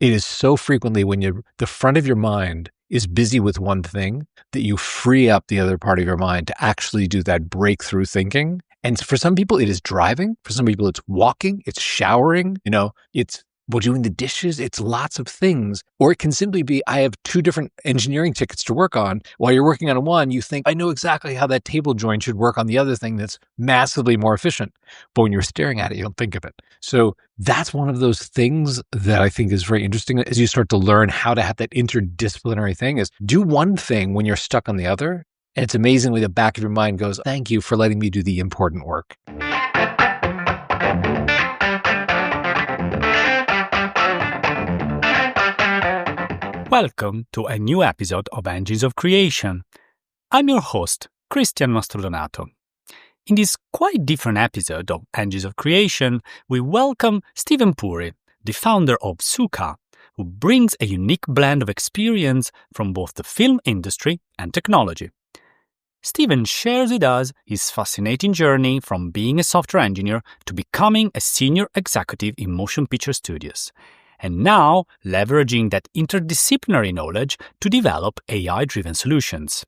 It is so frequently when the front of your mind is busy with one thing that you free up the other part of your mind to actually do that breakthrough thinking. And for some people, it is driving. For some people, it's walking, it's showering, it's doing the dishes. It's lots of things. Or it can simply be, I have 2 different engineering tickets to work on. While you're working on one, you think, I know exactly how that table joint should work on the other thing that's massively more efficient. But when you're staring at it, you don't think of it. So that's one of those things that I think is very interesting as you start to learn how to have that interdisciplinary thing is do one thing when you're stuck on the other. And it's amazingly the back of your mind goes, thank you for letting me do the important work. Welcome to a new episode of Engines of Creation. I'm your host, Christian Mastrodonato. In this quite different episode of Engines of Creation, we welcome Steven Puri, the founder of Sukha, who brings a unique blend of experience from both the film industry and technology. Steven shares with us his fascinating journey from being a software engineer to becoming a senior executive in motion picture studios, and now leveraging that interdisciplinary knowledge to develop AI-driven solutions.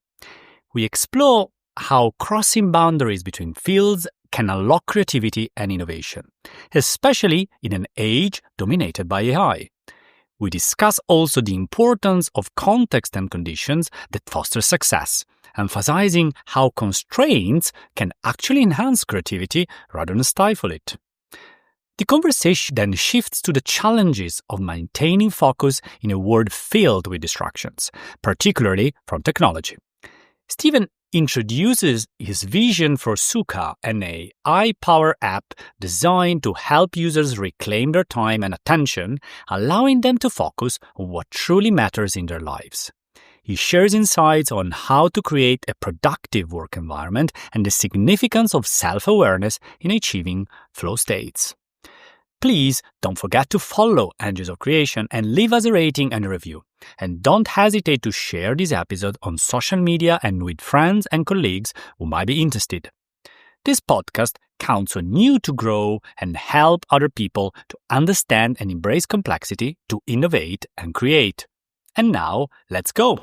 We explore how crossing boundaries between fields can unlock creativity and innovation, especially in an age dominated by AI. We discuss also the importance of context and conditions that foster success, emphasizing how constraints can actually enhance creativity rather than stifle it. The conversation then shifts to the challenges of maintaining focus in a world filled with distractions, particularly from technology. Steven introduces his vision for Sukha, an AI-powered app designed to help users reclaim their time and attention, allowing them to focus on what truly matters in their lives. He shares insights on how to create a productive work environment and the significance of self-awareness in achieving flow states. Please don't forget to follow Engines of Creation and leave us a rating and a review. And don't hesitate to share this episode on social media and with friends and colleagues who might be interested. This podcast counts on you to grow and help other people to understand and embrace complexity, to innovate and create. And now, let's go!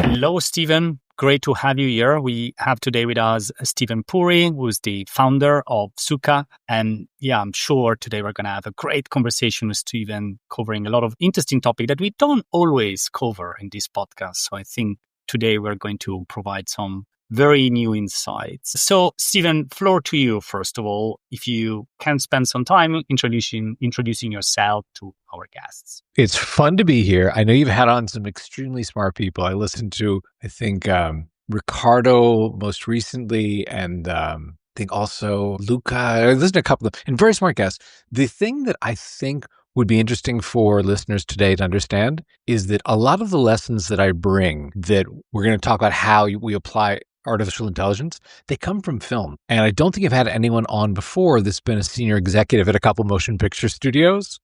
Hello, Steven. Great to have you here. We have today with us Steven Puri, who's the founder of Sukha. And I'm sure today we're going to have a great conversation with Steven, covering a lot of interesting topics that we don't always cover in this podcast. So I think today we're going to provide some very new insights. So, Steven, floor to you, first of all, if you can spend some time introducing yourself to our guests. It's fun to be here. I know you've had on some extremely smart people. I listened to, I think, Ricardo most recently, and I think also Luca. I listened to a couple of them, and very smart guests. The thing that I think would be interesting for listeners today to understand is that a lot of the lessons that I bring, that we're going to talk about how we apply artificial intelligence, they come from film. And I don't think I've had anyone on before that's been a senior executive at a couple motion picture studios,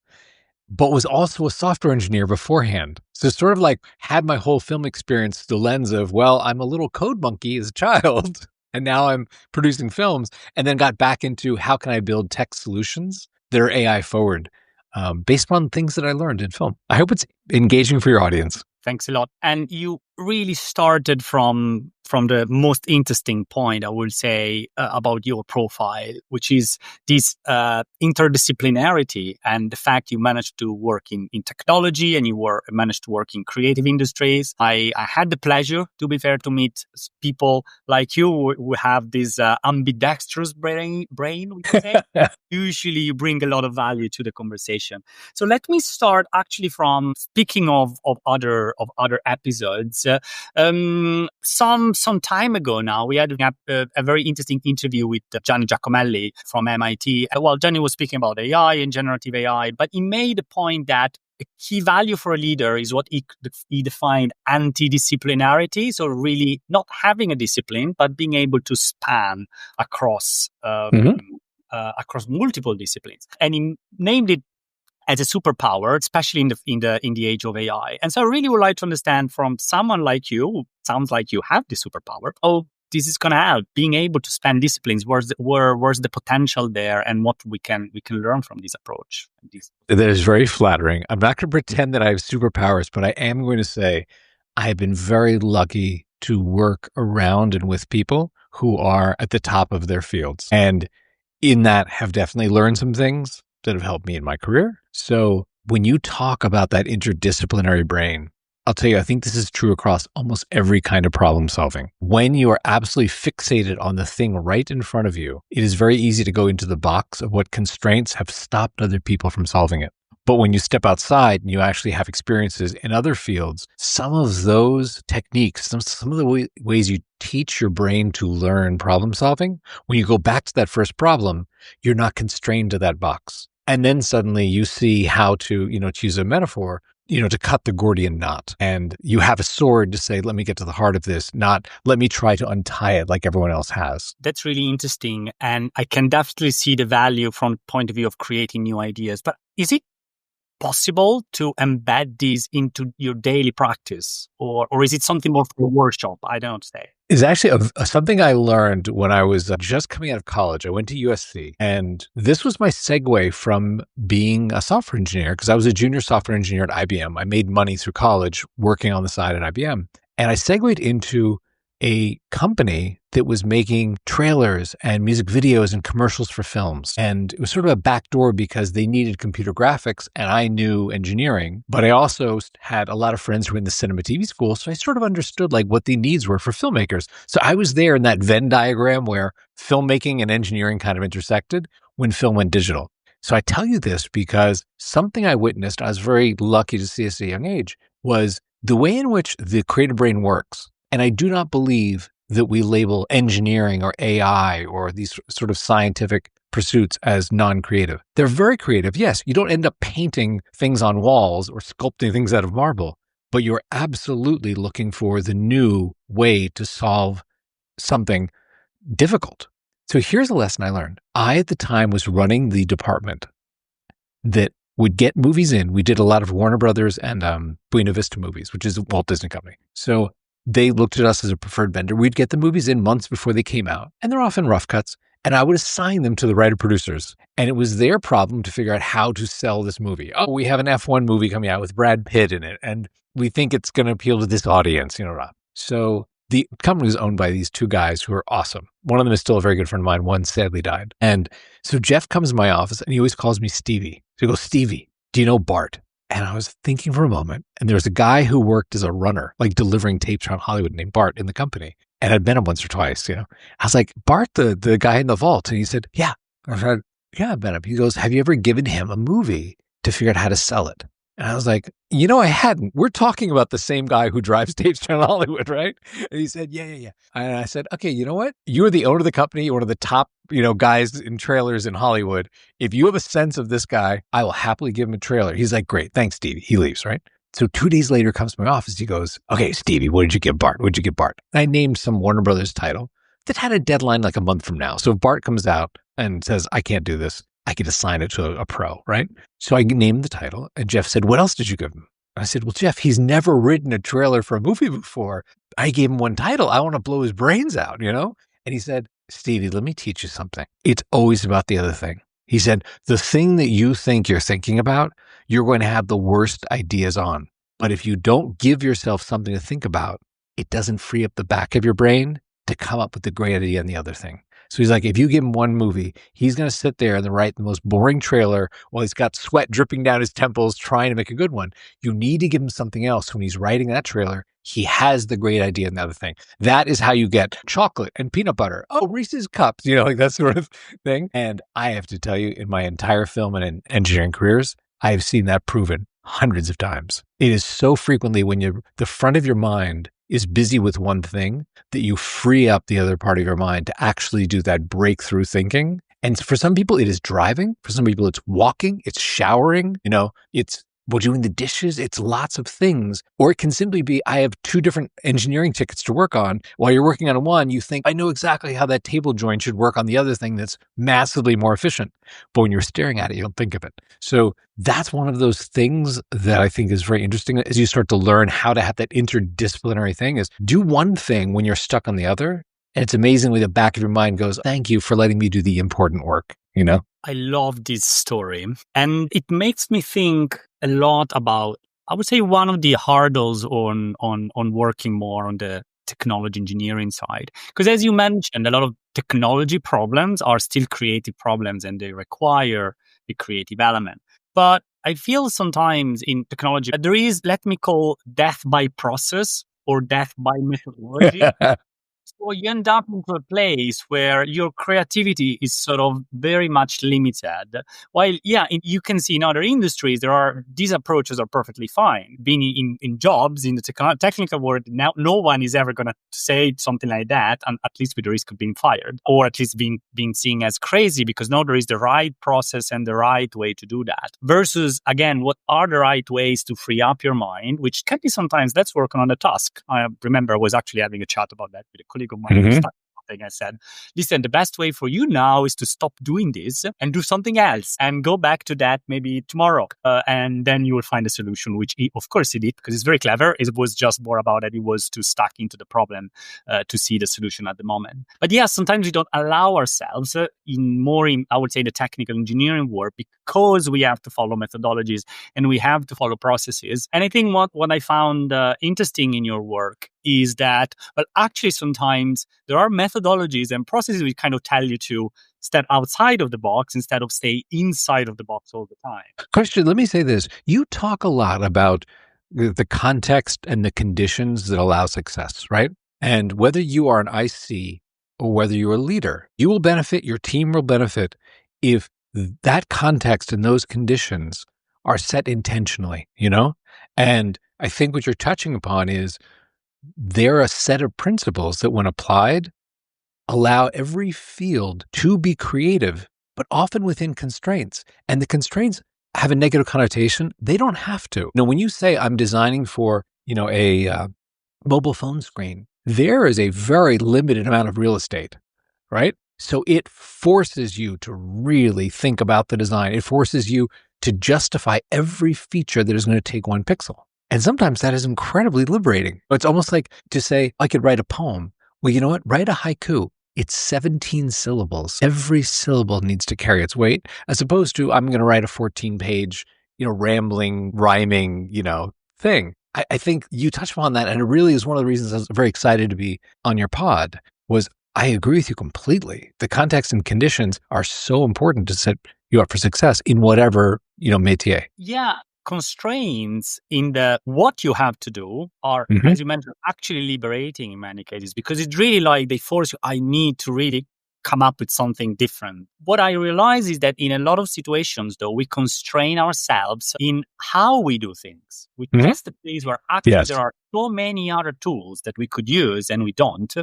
but was also a software engineer beforehand. So sort of like had my whole film experience through the lens of, well, I'm a little code monkey as a child, and now I'm producing films, and then got back into how can I build tech solutions that are AI forward, based on things that I learned in film. I hope it's engaging for your audience. Thanks a lot. And you really started from the most interesting point, I would say, about your profile, which is this interdisciplinarity and the fact you managed to work in technology and you managed to work in creative industries. I had the pleasure, to be fair, to meet people like you who have this ambidextrous brain, we can say. Usually you bring a lot of value to the conversation. So let me start actually from speaking of other episodes. Some time ago now, we had a very interesting interview with Gianni Giacomelli from MIT. Well, Gianni was speaking about AI and generative AI, but he made the point that a key value for a leader is what he defined anti-disciplinarity. So really not having a discipline, but being able to span across multiple disciplines. And he named it as a superpower, especially in the age of AI. And so I really would like to understand from someone like you, who sounds like you have this superpower, how this is going to help. Being able to span disciplines, where's the potential there, and what we can learn from this approach. That is very flattering. I'm not going to pretend that I have superpowers, but I am going to say I have been very lucky to work around and with people who are at the top of their fields. And in that have definitely learned some things that have helped me in my career. So when you talk about that interdisciplinary brain, I'll tell you, I think this is true across almost every kind of problem solving. When you are absolutely fixated on the thing right in front of you, it is very easy to go into the box of what constraints have stopped other people from solving it. But when you step outside and you actually have experiences in other fields, some of those techniques, some of the ways you teach your brain to learn problem solving, when you go back to that first problem, you're not constrained to that box. And then suddenly you see how to, to use a metaphor, to cut the Gordian knot. And you have a sword to say, let me get to the heart of this, not let me try to untie it like everyone else has. That's really interesting. And I can definitely see the value from the point of view of creating new ideas. But is it possible to embed these into your daily practice? Or is it something more for a workshop? I don't say. It's actually something I learned when I was just coming out of college. I went to USC, and this was my segue from being a software engineer, because I was a junior software engineer at IBM. I made money through college working on the side at IBM. And I segued into a company that was making trailers and music videos and commercials for films. And it was sort of a backdoor because they needed computer graphics and I knew engineering, but I also had a lot of friends who were in the cinema TV school. So I sort of understood like what the needs were for filmmakers. So I was there in that Venn diagram where filmmaking and engineering kind of intersected when film went digital. So I tell you this because something I witnessed, I was very lucky to see at a young age, was the way in which the creative brain works. And I do not believe that we label engineering or AI or these sort of scientific pursuits as non-creative. They're very creative. Yes, you don't end up painting things on walls or sculpting things out of marble, but you're absolutely looking for the new way to solve something difficult. So here's a lesson I learned. I, at the time, was running the department that would get movies in. We did a lot of Warner Brothers and Buena Vista movies, which is a Walt Disney Company. So they looked at us as a preferred vendor. We'd get the movies in months before they came out, and they're often rough cuts, and I would assign them to the writer-producers. And it was their problem to figure out how to sell this movie. Oh, we have an F1 movie coming out with Brad Pitt in it, and we think it's going to appeal to this audience, So the company was owned by these two guys who are awesome. One of them is still a very good friend of mine. One sadly died. And so Jeff comes to my office, and he always calls me Stevie. So he goes, Stevie, do you know Bart? And I was thinking for a moment, and there was a guy who worked as a runner, like delivering tapes around Hollywood named Bart in the company. And I'd met him once or twice, I was like, Bart, the guy in the vault. And he said, yeah. I said, yeah, I've met him. He goes, have you ever given him a movie to figure out how to sell it? And I was like, I hadn't. We're talking about the same guy who drives tapes around Hollywood, right? And he said, yeah. And I said, okay, you know what? You're the owner of the company, one of the top, guys in trailers in Hollywood. If you have a sense of this guy, I will happily give him a trailer. He's like, great, thanks, Stevie. He leaves, right? So 2 days later comes to my office. He goes, okay, Stevie, what did you give Bart? What'd you give Bart? And I named some Warner Brothers title that had a deadline like a month from now. So if Bart comes out and says, I can't do this, I could assign it to a pro, right? So I named the title, and Jeff said, what else did you give him? I said, well, Jeff, he's never written a trailer for a movie before. I gave him one title. I want to blow his brains out, And he said, Stevie, let me teach you something. It's always about the other thing. He said, the thing that you think you're thinking about, you're going to have the worst ideas on. But if you don't give yourself something to think about, it doesn't free up the back of your brain to come up with the great idea on the other thing. So he's like, if you give him one movie, he's going to sit there and write the most boring trailer while he's got sweat dripping down his temples trying to make a good one. You need to give him something else. When he's writing that trailer, he has the great idea in the other thing. That is how you get chocolate and peanut butter. Oh, Reese's Cups, like that sort of thing. And I have to tell you, in my entire film and engineering careers, I have seen that proven hundreds of times. It is so frequently when the front of your mind is busy with one thing that you free up the other part of your mind to actually do that breakthrough thinking. And for some people, it is driving. For some people, it's walking, it's showering, it's doing the dishes. It's lots of things. Or it can simply be, I have 2 different engineering tickets to work on. While you're working on one, you think, I know exactly how that table joint should work on the other thing that's massively more efficient. But when you're staring at it, you don't think of it. So that's one of those things that I think is very interesting as you start to learn how to have that interdisciplinary thing is do one thing when you're stuck on the other And it's amazing when the back of your mind goes, thank you for letting me do the important work, you know? I love this story. And it makes me think a lot about, I would say, one of the hurdles on working more on the technology engineering side. Because as you mentioned, a lot of technology problems are still creative problems and they require the creative element. But I feel sometimes in technology, there is, let me call, death by process or death by methodology. So you end up into a place where your creativity is sort of very much limited. While, yeah, you can see in other industries, these approaches are perfectly fine. Being in jobs, in the technical world, now no one is ever going to say something like that, and at least with the risk of being fired, or at least being seen as crazy, because now there is the right process and the right way to do that. Versus, again, what are the right ways to free up your mind, which can be sometimes, let's work on a task. I remember I was actually having a chat about that with a colleague of mine who stuck something. I said, listen, the best way for you now is to stop doing this and do something else and go back to that maybe tomorrow. And then you will find a solution, which of course he did, because it's very clever. It was just more about that. It was too stuck into the problem to see the solution at the moment. But yeah, sometimes we don't allow ourselves I would say, the technical engineering work, because we have to follow methodologies and we have to follow processes. And I think what I found interesting in your work is that, well, actually, sometimes there are methodologies and processes which kind of tell you to step outside of the box instead of stay inside of the box all the time. Christian, let me say this. You talk a lot about the context and the conditions that allow success, right? And whether you are an IC or whether you're a leader, you will benefit, your team will benefit if that context and those conditions are set intentionally, you know? And I think what you're touching upon is they're a set of principles that, when applied, allow every field to be creative, but often within constraints. And the constraints have a negative connotation. They don't have to. When you say I'm designing for, a mobile phone screen, there is a very limited amount of real estate, right? So it forces you to really think about the design. It forces you to justify every feature that is going to take one pixel. And sometimes that is incredibly liberating. It's almost like to say, I could write a poem. Well, you know what? Write a haiku. It's 17 syllables. Every syllable needs to carry its weight, as opposed to I'm going to write a 14-page, rambling, rhyming, thing. I think you touched upon that, and it really is one of the reasons I was very excited to be on your pod. Was I agree with you completely. The context and conditions are so important to set you up for success in whatever, métier. Yeah. Constraints in the what you have to do are, as you mentioned, actually liberating in many cases, because it's really like they force you, I need to really come up with something different. What I realize is that in a lot of situations, though, we constrain ourselves in how we do things. We test the place where actually there are so many other tools that we could use and we don't,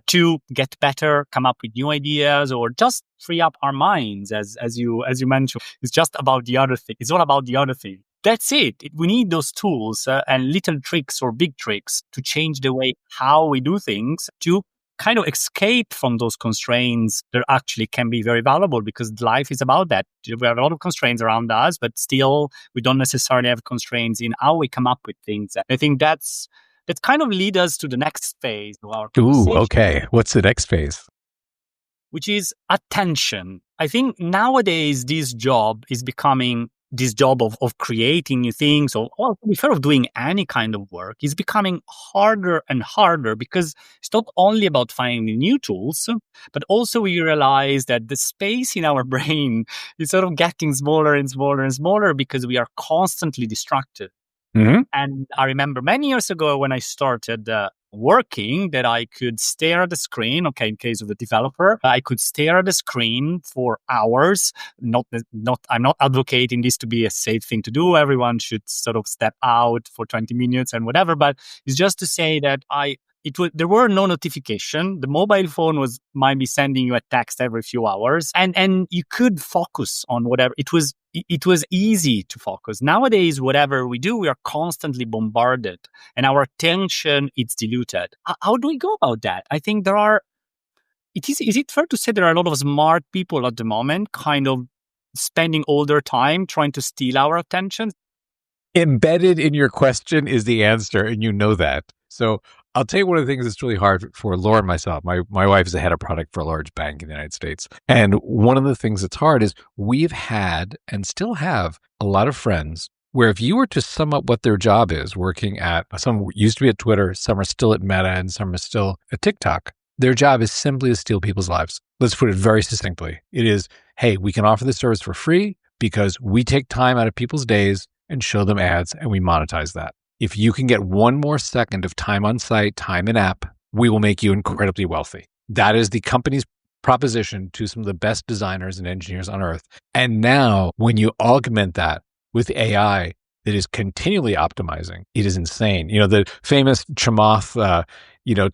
to get better, come up with new ideas, or just free up our minds. As you mentioned, it's just about the other thing. It's all about the other thing. That's it. We need those tools and little tricks or big tricks to change the way how we do things, to kind of escape from those constraints that actually can be very valuable, because life is about that. We have a lot of constraints around us, but still we don't necessarily have constraints in how we come up with things. I think that kind of leads us to the next phase of our conversation. Ooh, okay. What's the next phase? Which is attention. I think nowadays this job is becoming this job of creating new things, or instead of doing any kind of work, is becoming harder and harder, because it's not only about finding new tools, but also we realize that the space in our brain is sort of getting smaller and smaller and smaller, because we are constantly distracted. And I remember many years ago when I started working, that I could stare at the screen. Okay, in case of the developer, I could stare at the screen for hours. I'm not advocating this to be a safe thing to do. Everyone should sort of step out for 20 minutes and whatever. But it's just to say that there were no notification. The mobile phone might be sending you a text every few hours, and you could focus on whatever. It was easy to focus. Nowadays, whatever we do, we are constantly bombarded, and our attention is diluted. How do we go about that? I think is it fair to say there are a lot of smart people at the moment kind of spending all their time trying to steal our attention? Embedded in your question is the answer, and you know that. So I'll tell you one of the things that's really hard for Laura and myself. My wife is the head of product for a large bank in the United States. And one of the things that's hard is we've had and still have a lot of friends where if you were to sum up what their job is working at, some used to be at Twitter, some are still at Meta, and some are still at TikTok, their job is simply to steal people's lives. Let's put it very succinctly. It is, hey, we can offer this service for free because we take time out of people's days and show them ads and we monetize that. If you can get one more second of time on site, time in app, we will make you incredibly wealthy. That is the company's proposition to some of the best designers and engineers on earth. And now when you augment that with AI that is continually optimizing, it is insane. You know, the famous Chamath,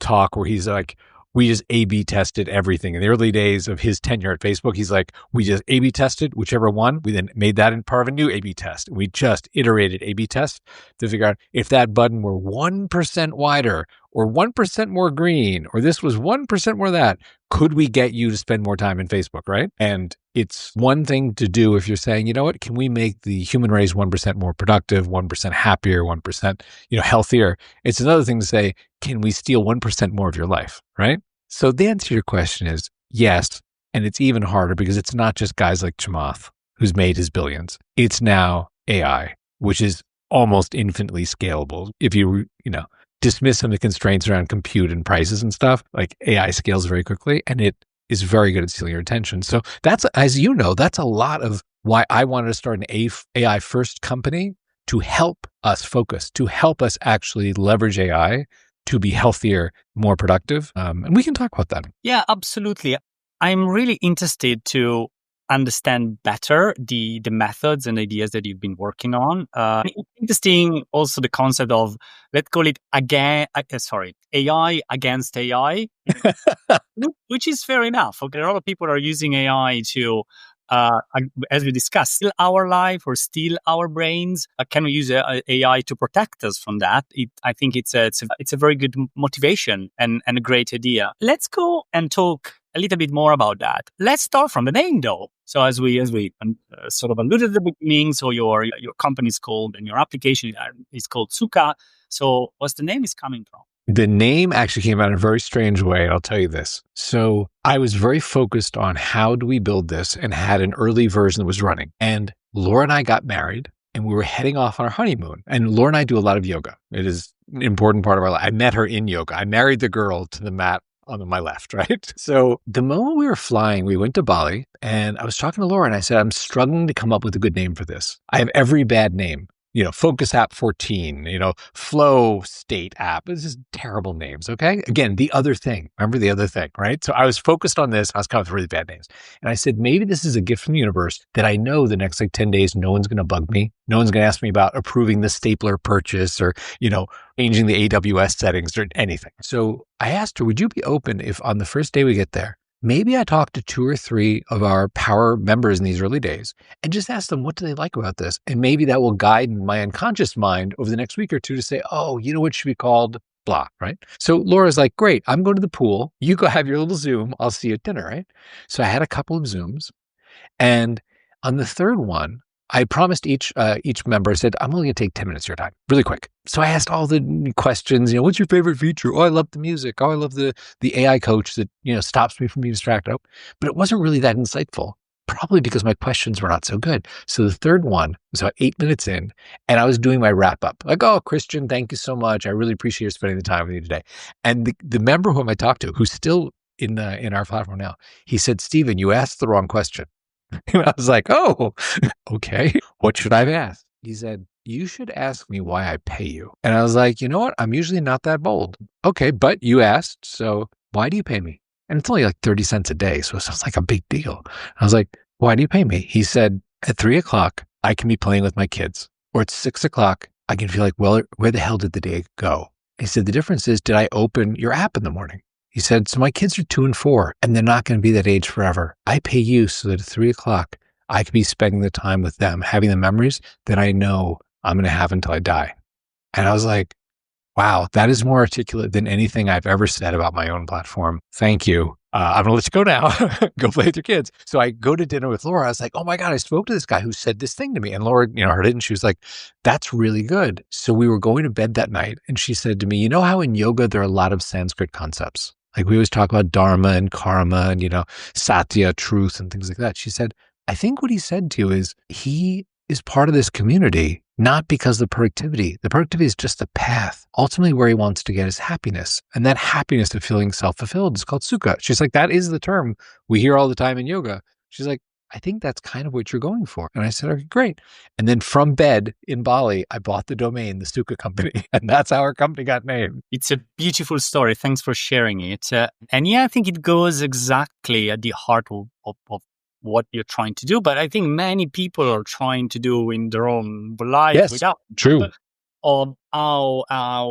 talk where he's like, we just A/B tested everything. In the early days of his tenure at Facebook, he's like, we just A/B tested whichever one. We then made that in part of a new A/B test. We just iterated A/B test to figure out if that button were 1% wider or 1% more green, or this was 1% more that, could we get you to spend more time in Facebook, right? And it's one thing to do if you're saying, you know what, can we make the human race 1% more productive, 1% happier, 1%, healthier? It's another thing to say, can we steal 1% more of your life, right? So the answer to your question is yes. And it's even harder because it's not just guys like Chamath who's made his billions. It's now AI, which is almost infinitely scalable. If you dismiss some of the constraints around compute and prices and stuff, like AI scales very quickly and it is very good at stealing your attention. So that's, as you know, that's a lot of why I wanted to start an AI first company to help us focus, to help us actually leverage AI to be healthier, more productive. And we can talk about that. Yeah, absolutely. I'm really interested to understand better the methods and ideas that you've been working on. It's interesting also the concept of, let's call it AI against AI, which is fair enough. Okay, a lot of people are using AI to, as we discussed, steal our life or steal our brains. Can we use AI to protect us from that? I think it's a very good motivation and a great idea. Let's go and talk a little bit more about that. Let's start from the name, though. So as we sort of alluded at the beginning, so your company is called and your application is called Sukha. So what's the name is coming from? The name actually came out in a very strange way. I'll tell you this. So I was very focused on how do we build this and had an early version that was running. And Laura and I got married and we were heading off on our honeymoon. And Laura and I do a lot of yoga. It is an important part of our life. I met her in yoga. I married the girl to the mat on my left, right? So the moment we were flying, we went to Bali and I was talking to Laura and I said, I'm struggling to come up with a good name for this. I have every bad name. Focus app 14, flow state app. It's just terrible names. Okay. Again, the other thing, remember the other thing, right? So I was focused on this. I was coming up with really bad names. And I said, maybe this is a gift from the universe that I know the next 10 days, no one's going to bug me. No one's going to ask me about approving the stapler purchase or, changing the AWS settings or anything. So I asked her, would you be open if on the first day we get there, maybe I talk to 2 or 3 of our power members in these early days and just ask them, what do they like about this? And maybe that will guide my unconscious mind over the next week or 2 to say, oh, you know what should be called blah, right? So Laura's like, great, I'm going to the pool. You go have your little Zoom. I'll see you at dinner, right? So I had a couple of Zooms. And on the third one, I promised each member, I said, I'm only going to take 10 minutes of your time, really quick. So I asked all the questions, what's your favorite feature? Oh, I love the music. Oh, I love the AI coach that, stops me from being distracted. But it wasn't really that insightful, probably because my questions were not so good. So the third one was about 8 minutes in, and I was doing my wrap up. Like, oh, Christian, thank you so much. I really appreciate you spending the time with me today. And the member whom I talked to, who's still in our platform now, he said, Steven, you asked the wrong question. And I was like, oh, okay. What should I have asked? He said, you should ask me why I pay you. And I was like, you know what? I'm usually not that bold. Okay, but you asked, so why do you pay me? And it's only like 30 cents a day, so it sounds like a big deal. I was like, why do you pay me? He said, at 3:00, I can be playing with my kids. Or at 6:00, I can feel like, well, where the hell did the day go? He said, the difference is, did I open your app in the morning? He said, so my kids are 2 and 4, and they're not going to be that age forever. I pay you so that at 3:00, I could be spending the time with them, having the memories that I know I'm going to have until I die. And I was like, wow, that is more articulate than anything I've ever said about my own platform. Thank you. I'm going to let you go now. Go play with your kids. So I go to dinner with Laura. I was like, oh my God, I spoke to this guy who said this thing to me. And Laura, heard it and she was like, that's really good. So we were going to bed that night and she said to me, you know how in yoga there are a lot of Sanskrit concepts? Like we always talk about dharma and karma and, satya, truth and things like that. She said, I think what he said to you is he is part of this community, not because of the productivity. The productivity is just the path. Ultimately, where he wants to get is happiness. And that happiness of feeling self-fulfilled is called Sukha. She's like, that is the term we hear all the time in yoga. She's like, I think that's kind of what you're going for. And I said, okay, great. And then from bed in Bali, I bought the domain, the Sukha company. And that's how our company got named. It's a beautiful story. Thanks for sharing it. And yeah, I think it goes exactly at the heart of what you're trying to do. But I think many people are trying to do in their own life Yes, without. true. How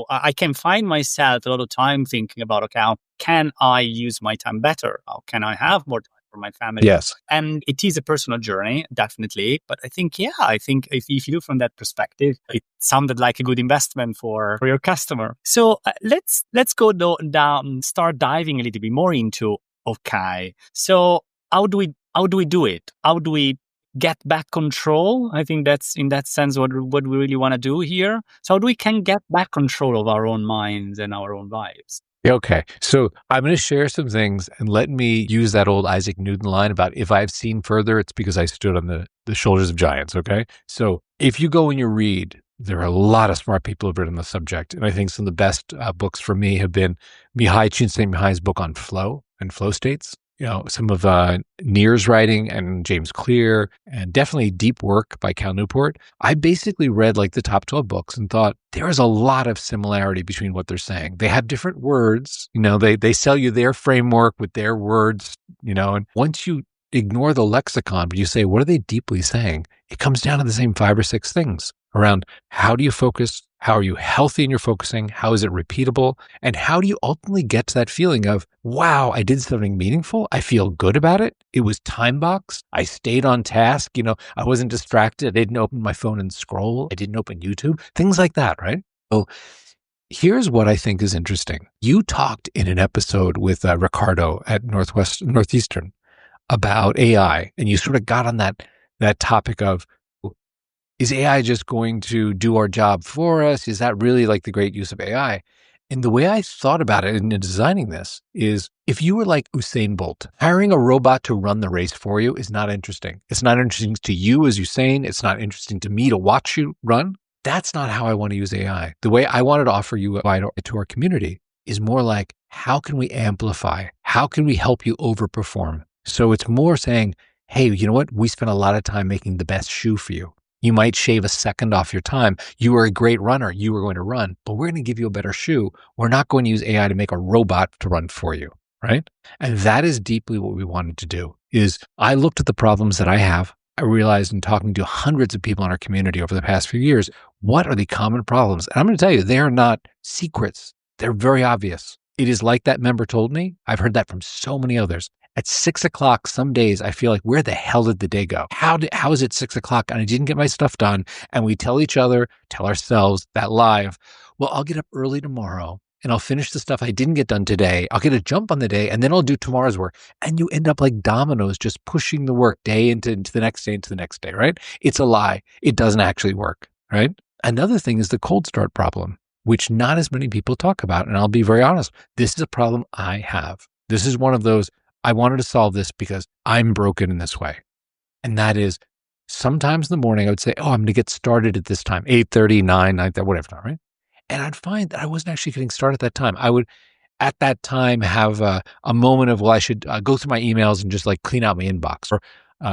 I can find myself a lot of time thinking about, okay, how can I use my time better? How can I have more time for my family? Yes. And it is a personal journey, definitely. But I think if you look from that perspective, it sounded like a good investment for your customer. So let's go down, start diving a little bit more into, okay, so how do we do it? How do we get back control? I think that's in that sense what we really want to do here. So how do we can get back control of our own minds and our own lives? Okay. So I'm going to share some things and let me use that old Isaac Newton line about if I've seen further, it's because I stood on the shoulders of giants. Okay. So if you go and you read, there are a lot of smart people who have written the subject. And I think some of the best books for me have been Mihai Csikszentmihalyi's book on flow and flow states. Some of Near's writing and James Clear, and definitely deep work by Cal Newport. I basically read like the top 12 books and thought there is a lot of similarity between what they're saying. They have different words, they sell you their framework with their words, and once you ignore the lexicon, but you say, what are they deeply saying? It comes down to the same 5 or 6 things around how do you focus? How are you healthy in your focusing? How is it repeatable? And how do you ultimately get to that feeling of, wow, I did something meaningful. I feel good about it. It was time boxed. I stayed on task. I wasn't distracted. I didn't open my phone and scroll. I didn't open YouTube, things like that, right? So here's what I think is interesting. You talked in an episode with Ricardo at Northeastern about AI, and you sort of got on that topic of, is AI just going to do our job for us? Is that really like the great use of AI? And the way I thought about it in designing this is, if you were like Usain Bolt, hiring a robot to run the race for you is not interesting. It's not interesting to you as Usain. It's not interesting to me to watch you run. That's not how I want to use AI. The way I wanted to offer you to our community is more like, how can we amplify? How can we help you overperform? So it's more saying, hey, you know what? We spent a lot of time making the best shoe for you. You might shave a second off your time. You are a great runner. You are going to run, but we're going to give you a better shoe. We're not going to use AI to make a robot to run for you, right? And that is deeply what we wanted to do. Is I looked at the problems that I have. I realized in talking to hundreds of people in our community over the past few years, what are the common problems? And I'm going to tell you, they are not secrets. They're very obvious. It is like that member told me. I've heard that from so many others. At 6 o'clock, some days I feel like, where the hell did the day go? How is it 6 o'clock and I didn't get my stuff done? And we tell ourselves that live, well, I'll get up early tomorrow and I'll finish the stuff I didn't get done today. I'll get a jump on the day and then I'll do tomorrow's work. And you end up like dominoes, just pushing the work day into the next day, right? It's a lie. It doesn't actually work, right? Another thing is the cold start problem, which not as many people talk about. And I'll be very honest, this is a problem I have. This is one of those, I wanted to solve this because I'm broken in this way. And that is, sometimes in the morning I would say, oh, I'm going to get started at this time, 8:30, 9, 9, whatever time, right? And I'd find that I wasn't actually getting started at that time. I would, at that time, have a moment of, well, I should go through my emails and just like clean out my inbox. Or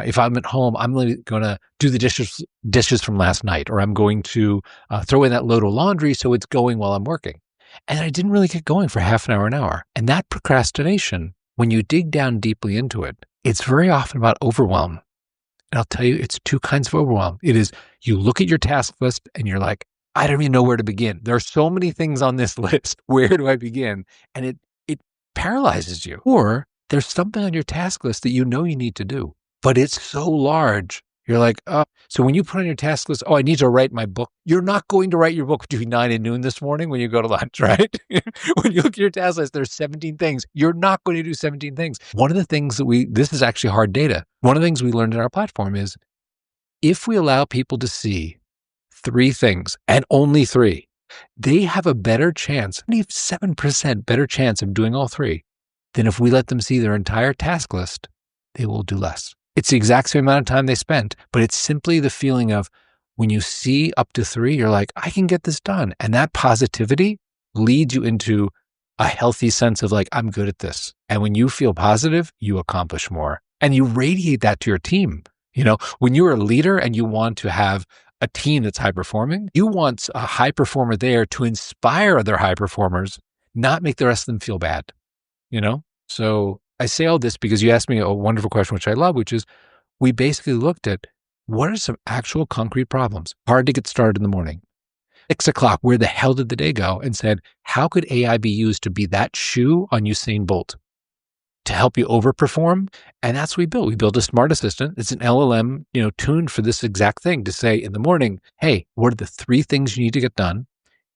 if I'm at home, I'm going to do the dishes from last night, or I'm going to throw in that load of laundry so it's going while I'm working. And I didn't really get going for half an hour. And that procrastination, when you dig down deeply into it, it's very often about overwhelm. And I'll tell you, it's 2 kinds of overwhelm. It is, you look at your task list and you're like, I don't even know where to begin. There are so many things on this list. Where do I begin? And it paralyzes you. Or there's something on your task list that you know you need to do, but it's so large. You're like, oh, so when you put on your task list, oh, I need to write my book. You're not going to write your book between 9 and noon this morning when you go to lunch, right? When you look at your task list, there's 17 things. You're not going to do 17 things. One of the things this is actually hard data. One of the things we learned in our platform is if we allow people to see 3 things and only 3, they have a better chance, 7% better chance of doing all 3 than if we let them see their entire task list, they will do less. It's the exact same amount of time they spent, but it's simply the feeling of when you see up to 3, you're like, I can get this done. And that positivity leads you into a healthy sense of like, I'm good at this. And when you feel positive, you accomplish more. And you radiate that to your team. When you're a leader and you want to have a team that's high performing, you want a high performer there to inspire other high performers, not make the rest of them feel bad. So I say all this because you asked me a wonderful question, which I love, which is we basically looked at what are some actual concrete problems, hard to get started in the morning. 6 o'clock, where the hell did the day go? And said, how could AI be used to be that shoe on Usain Bolt to help you overperform? And that's what we built. We built a smart assistant. It's an LLM, tuned for this exact thing to say in the morning, hey, what are the 3 things you need to get done?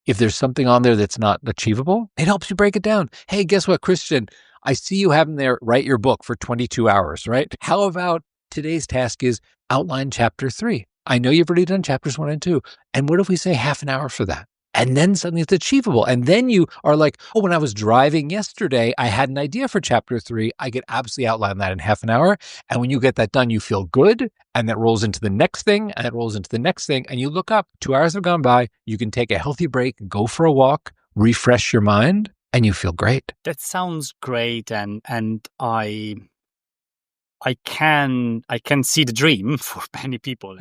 If there's something on there that's not achievable, it helps you break it down. Hey, guess what, Christian? I see you having there write your book for 22 hours, right? How about today's task is outline chapter 3. I know you've already done chapters 1 and 2. And what if we say half an hour for that? And then suddenly it's achievable. And then you are like, oh, when I was driving yesterday, I had an idea for chapter 3. I could absolutely outline that in half an hour. And when you get that done, you feel good. And that rolls into the next thing. And it rolls into the next thing. And you look up, 2 hours have gone by. You can take a healthy break, go for a walk, refresh your mind, and you feel great. That sounds great. And I can see the dream for many people.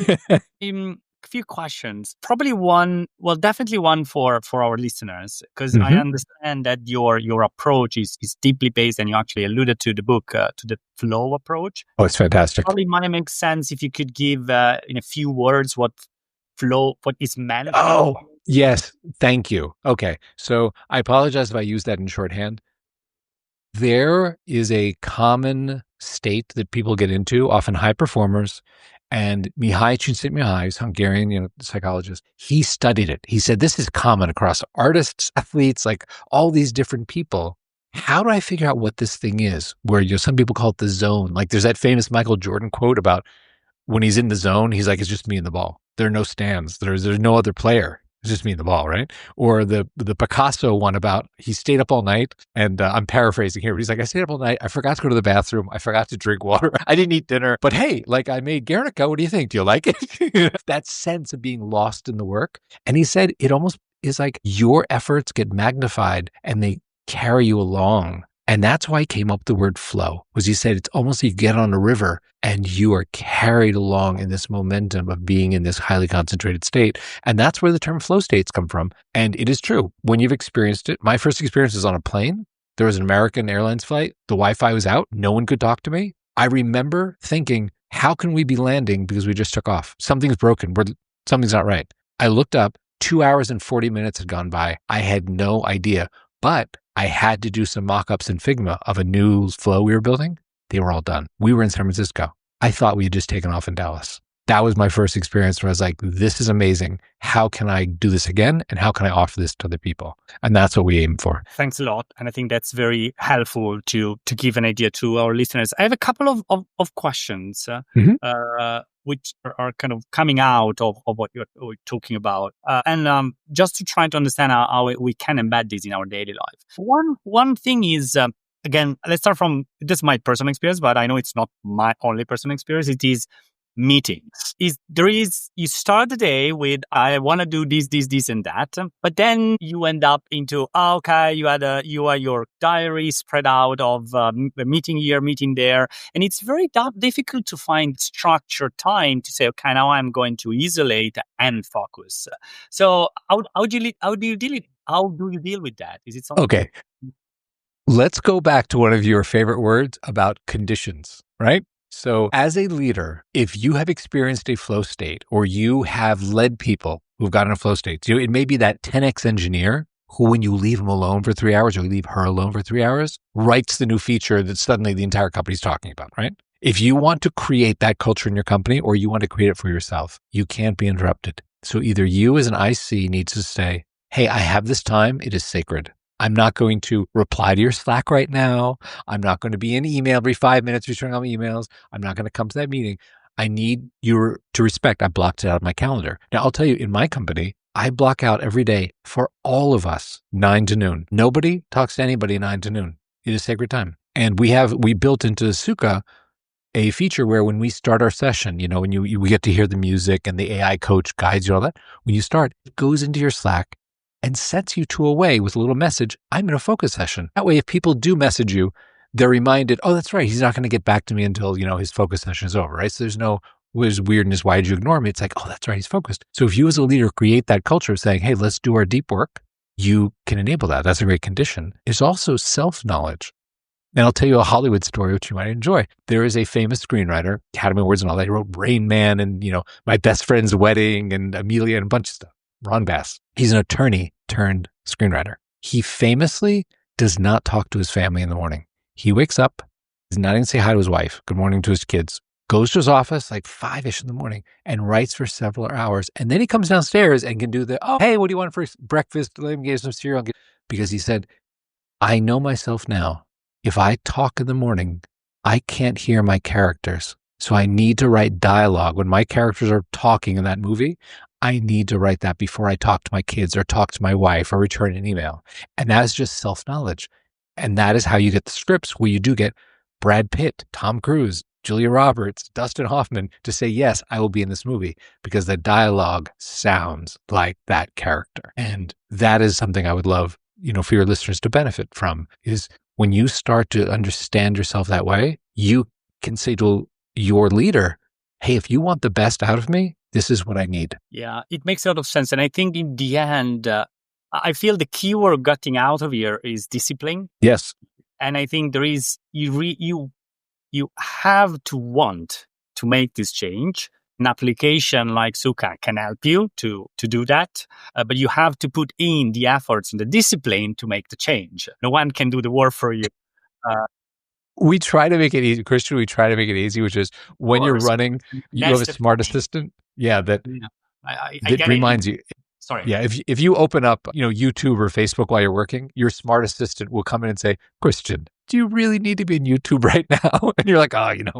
A few questions, probably definitely one for our listeners, because I understand that your approach is deeply based, and you actually alluded to the book, to the flow approach. Oh, it's fantastic. Probably might make sense if you could give in a few words what is management. Oh, yes. Thank you. Okay. So I apologize if I use that in shorthand. There is a common state that people get into, often high performers. And Mihai Csikszentmihalyi, Hungarian, psychologist, he studied it. He said, this is common across artists, athletes, like all these different people. How do I figure out what this thing is? Where some people call it the zone. Like there's that famous Michael Jordan quote about when he's in the zone, he's like, it's just me and the ball. There are no stands. There's no other player. It's just me and the ball, right? Or the Picasso one about he stayed up all night, and I'm paraphrasing here, but he's like, I stayed up all night. I forgot to go to the bathroom. I forgot to drink water. I didn't eat dinner. But hey, like I made Guernica. What do you think? Do you like it? That sense of being lost in the work. And he said it almost is like your efforts get magnified and they carry you along. And that's why he came up with the word flow, was he said it's almost like you get on a river and you are carried along in this momentum of being in this highly concentrated state. And that's where the term flow states come from. And it is true. When you've experienced it, my first experience was on a plane. There was an American Airlines flight. The Wi-Fi was out. No one could talk to me. I remember thinking, how can we be landing because we just took off? Something's broken. Something's not right. I looked up, 2 hours and 40 minutes had gone by. I had no idea, but I had to do some mock-ups in Figma of a new flow we were building. They were all done. We were in San Francisco. I thought we had just taken off in Dallas. That was my first experience where I was like, this is amazing. How can I do this again? And how can I offer this to other people? And that's what we aim for. Thanks a lot. And I think that's very helpful to give an idea to our listeners. I have a couple of questions, which are kind of coming out of what you're talking about. And just to try to understand how we can embed this in our daily life. One thing is, again, let's start from, this is my personal experience, but I know it's not my only personal experience. It is meetings. You start the day with, I want to do this, and that, but then you end up into, you are your diary spread out of a meeting here, meeting there, and it's very difficult to find structured time to say, okay, now I'm going to isolate and focus. So how do you deal with that? Is it something? Okay. Let's go back to one of your favorite words about conditions, right? So as a leader, if you have experienced a flow state or you have led people who've gotten a flow state, it may be that 10x engineer who, when you leave him alone for 3 hours or you leave her alone for 3 hours, writes the new feature that suddenly the entire company's talking about, right? If you want to create that culture in your company or you want to create it for yourself, you can't be interrupted. So either you as an IC needs to say, hey, I have this time. It is sacred. I'm not going to reply to your Slack right now. I'm not going to be in email every 5 minutes returning all my emails. I'm not going to come to that meeting. I need you to respect. I blocked it out of my calendar. Now, I'll tell you, in my company, I block out every day for all of us 9 to noon. Nobody talks to anybody 9 to noon. It is sacred time. And we built into Sukha a feature where when we start our session, when we get to hear the music and the AI coach guides you all that, when you start, it goes into your Slack and sets you to a way with a little message, I'm in a focus session. That way, if people do message you, they're reminded, oh, that's right, he's not going to get back to me until, his focus session is over, right? So there's no weirdness, why did you ignore me? It's like, oh, that's right, he's focused. So if you as a leader create that culture of saying, hey, let's do our deep work, you can enable that. That's a great condition. It's also self-knowledge. And I'll tell you a Hollywood story, which you might enjoy. There is a famous screenwriter, Academy Awards and all that. He wrote Rain Man and, My Best Friend's Wedding and Amelia and a bunch of stuff. Ron Bass. He's an attorney turned screenwriter. He famously does not talk to his family in the morning. He wakes up, he's not even say hi to his wife, good morning to his kids, goes to his office like 5-ish in the morning and writes for several hours. And then he comes downstairs and can do hey, what do you want for breakfast? Let me get some cereal. Because he said, I know myself now. If I talk in the morning, I can't hear my characters. So I need to write dialogue. When my characters are talking in that movie, I need to write that before I talk to my kids or talk to my wife or return an email. And that's just self-knowledge. And that is how you get the scripts where you do get Brad Pitt, Tom Cruise, Julia Roberts, Dustin Hoffman to say, yes, I will be in this movie because the dialogue sounds like that character. And that is something I would love, for your listeners to benefit from is when you start to understand yourself that way, you can say to your leader, hey, if you want the best out of me, this is what I need. Yeah, it makes a lot of sense. And I think in the end, I feel the key word getting out of here is discipline. Yes. And I think there is, you have to want to make this change. An application like Sukha can help you to do that, but you have to put in the efforts and the discipline to make the change. No one can do the work for you. We try to make it easy, Christian. We try to make it easy, which is when you're running, you have a smart assistant. Yeah, that reminds you. Sorry. Yeah, if you open up, YouTube or Facebook while you're working, your smart assistant will come in and say, Christian, do you really need to be in YouTube right now? And you're like,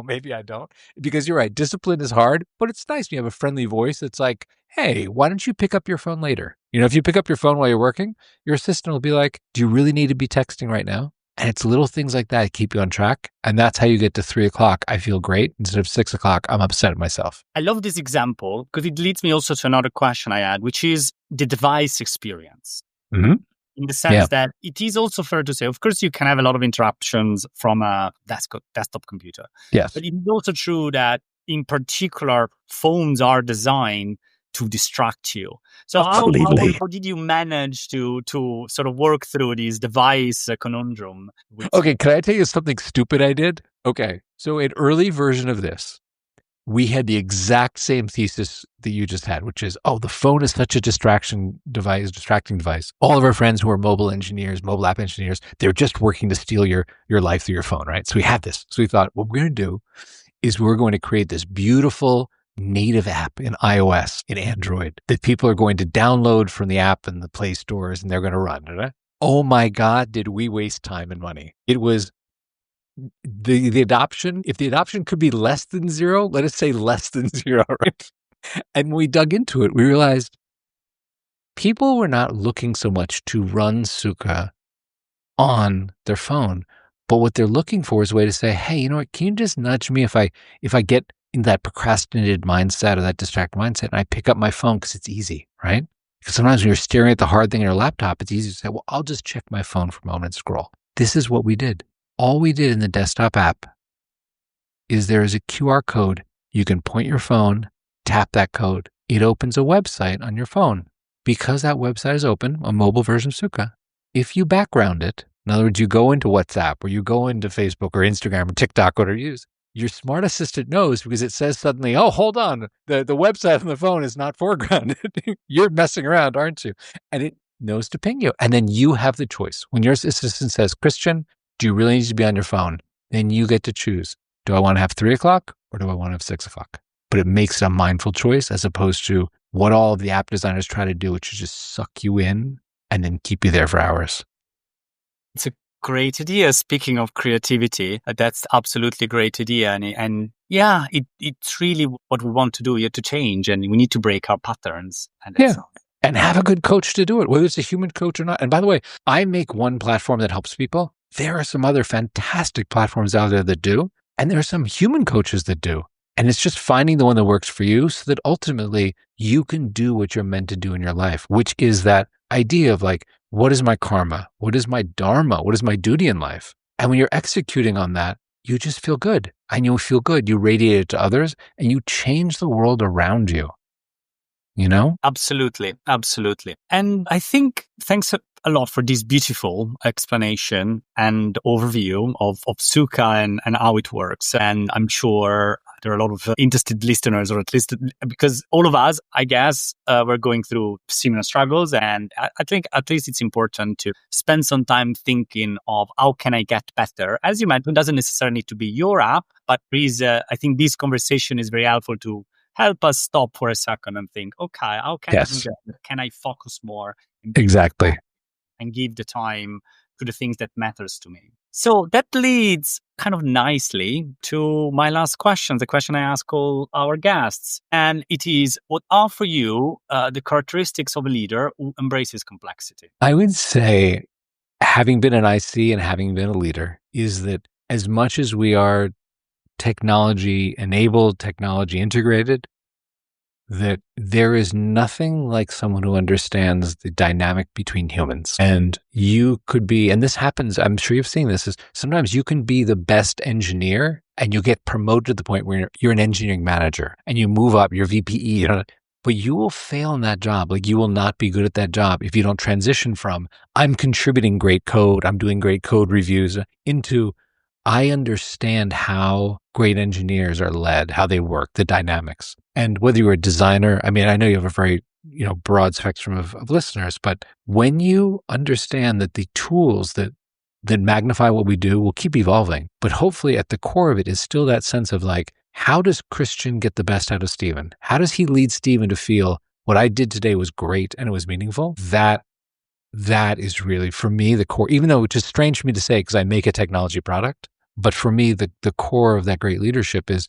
maybe I don't. Because you're right, discipline is hard, but it's nice when you have a friendly voice. It's like, hey, why don't you pick up your phone later? If you pick up your phone while you're working, your assistant will be like, do you really need to be texting right now? And it's little things like that that keep you on track. And that's how you get to 3:00. I feel great. Instead of 6:00, I'm upset at myself. I love this example because it leads me also to another question I had, which is the device experience. Mm-hmm. In the sense that it is also fair to say, of course, you can have a lot of interruptions from a desktop computer. Yes. But it is also true that in particular, phones are designed to distract you. So how did you manage to sort of work through this device conundrum? Okay, can I tell you something stupid I did? Okay, so an early version of this, we had the exact same thesis that you just had, which is, the phone is such a distracting device. All of our friends who are mobile app engineers, they're just working to steal your life through your phone, right? So we had this. So we thought, what we're going to do is we're going to create this beautiful native app in iOS, in Android, that people are going to download from the app and the Play stores, and they're going to run. Right? Oh my God, did we waste time and money? It was the adoption. If the adoption could be less than 0, let us say less than 0, right? And when we dug into it, we realized people were not looking so much to run Sukha on their phone, but what they're looking for is a way to say, hey, you know what, can you just nudge me if I get in that procrastinated mindset or that distracted mindset and I pick up my phone because it's easy, right? Because sometimes when you're staring at the hard thing in your laptop, it's easy to say, well, I'll just check my phone for a moment and scroll. This is what we did. All we did in the desktop app is there is a QR code. You can point your phone, tap that code. It opens a website on your phone. Because that website is open, a mobile version of Sukha, if you background it, in other words, you go into WhatsApp or you go into Facebook or Instagram or TikTok, whatever you use, your smart assistant knows because it says suddenly, oh, hold on, the website on the phone is not foregrounded. You're messing around, aren't you? And it knows to ping you. And then you have the choice. When your assistant says, Christian, do you really need to be on your phone? Then you get to choose. Do I want to have 3 o'clock or do I want to have 6 o'clock? But it makes it a mindful choice as opposed to what all of the app designers try to do, which is just suck you in and then keep you there for hours. It's a great idea. Speaking of creativity, that's absolutely a great idea. And yeah, it's really what we want to do here to change, and we need to break our patterns. And that's and have a good coach to do it, whether it's a human coach or not. And by the way, I make one platform that helps people. There are some other fantastic platforms out there that do, and there are some human coaches that do. And it's just finding the one that works for you so that ultimately you can do what you're meant to do in your life, which is that idea of like, what is my karma? What is my dharma? What is my duty in life? And when you're executing on that, you just feel good. And you feel good. You radiate it to others and you change the world around you. You know? Absolutely. Absolutely. And I think thanks a lot for this beautiful explanation and overview of Sukha and how it works. And I'm sure there are a lot of interested listeners, or at least because all of us, I guess, we're going through similar struggles. And I think at least it's important to spend some time thinking of how can I get better? As you mentioned, it doesn't necessarily need to be your app, but I think this conversation is very helpful to help us stop for a second and think, okay, how can I do that? Can I focus more? Exactly. And give the time to the things that matters to me. So that leads kind of nicely to my last question, the question I ask all our guests. And it is, what are for you the characteristics of a leader who embraces complexity? I would say, having been an IC and having been a leader, is that as much as we are technology enabled, technology integrated, that there is nothing like someone who understands the dynamic between humans. And you could be, and this happens, I'm sure you've seen this, is sometimes you can be the best engineer and you get promoted to the point where you're an engineering manager and you move up, you're VPE, but you will fail in that job. Like you will not be good at that job if you don't transition from, I'm contributing great code, I'm doing great code reviews, into I understand how great engineers are led, how they work, the dynamics. And whether you're a designer, I mean, I know you have a very, broad spectrum of listeners, but when you understand that the tools that magnify what we do will keep evolving, but hopefully at the core of it is still that sense of like, how does Christian get the best out of Steven? How does he lead Steven to feel what I did today was great and it was meaningful? That is really, for me, the core, even though it's just strange for me to say because I make a technology product. But for me, the core of that great leadership is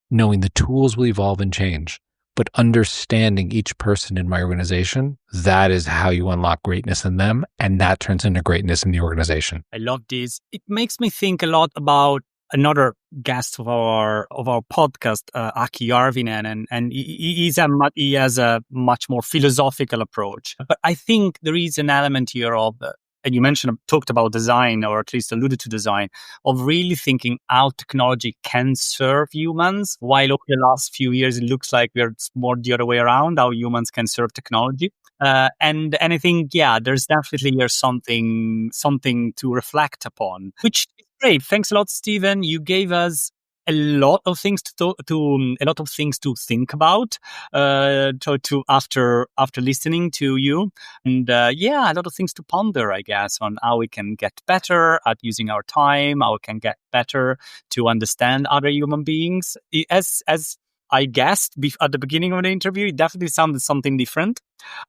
knowing the tools will evolve and change, but understanding each person in my organization, that is how you unlock greatness in them. And that turns into greatness in the organization. I love this. It makes me think a lot about another guest of our podcast, Aki Arvinen, and he has a much more philosophical approach. But I think there is an element here of and you talked about design, or at least alluded to design, of really thinking how technology can serve humans, while over the last few years, it looks like we're more the other way around, how humans can serve technology. And I think, there's definitely here something to reflect upon, which is great. Thanks a lot, Steven. You gave us a lot of things to think about after listening to you, and a lot of things to ponder, I guess, on how we can get better at using our time, how we can get better to understand other human beings. As I guessed at the beginning of the interview, it definitely sounded something different.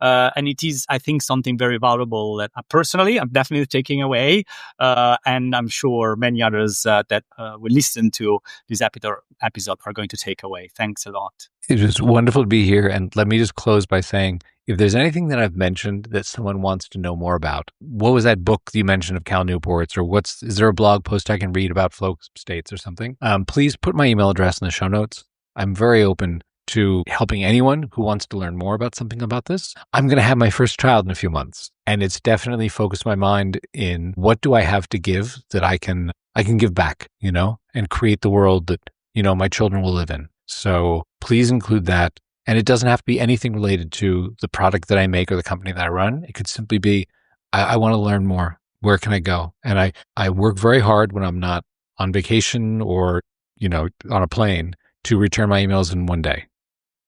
And it is, I think, something very valuable that personally I'm definitely taking away. And I'm sure many others that will listen to this episode are going to take away. Thanks a lot. It was wonderful to be here. And let me just close by saying, if there's anything that I've mentioned that someone wants to know more about, what was that book you mentioned of Cal Newport's, or is there a blog post I can read about flow states or something? Please put my email address in the show notes. I'm very open to helping anyone who wants to learn more about something about this. I'm going to have my first child in a few months, and it's definitely focused my mind in what do I have to give that I can give back, and create the world that, my children will live in. So please include that. And it doesn't have to be anything related to the product that I make or the company that I run. It could simply be, I want to learn more. Where can I go? And I work very hard when I'm not on vacation or, on a plane to return my emails in one day.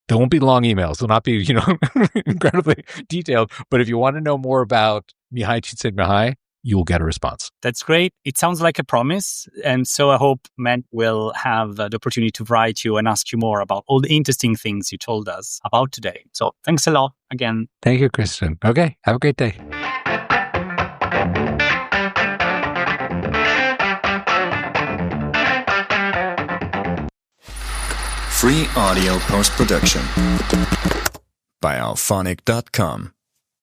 There won't be long emails. They'll not be, incredibly detailed. But if you want to know more about Mihai Csikszentmihalyi, you'll get a response. That's great. It sounds like a promise. And so I hope Matt will have the opportunity to write you and ask you more about all the interesting things you told us about today. So thanks a lot again. Thank you, Christian. Okay, have a great day. Free audio post-production by alphonic.com.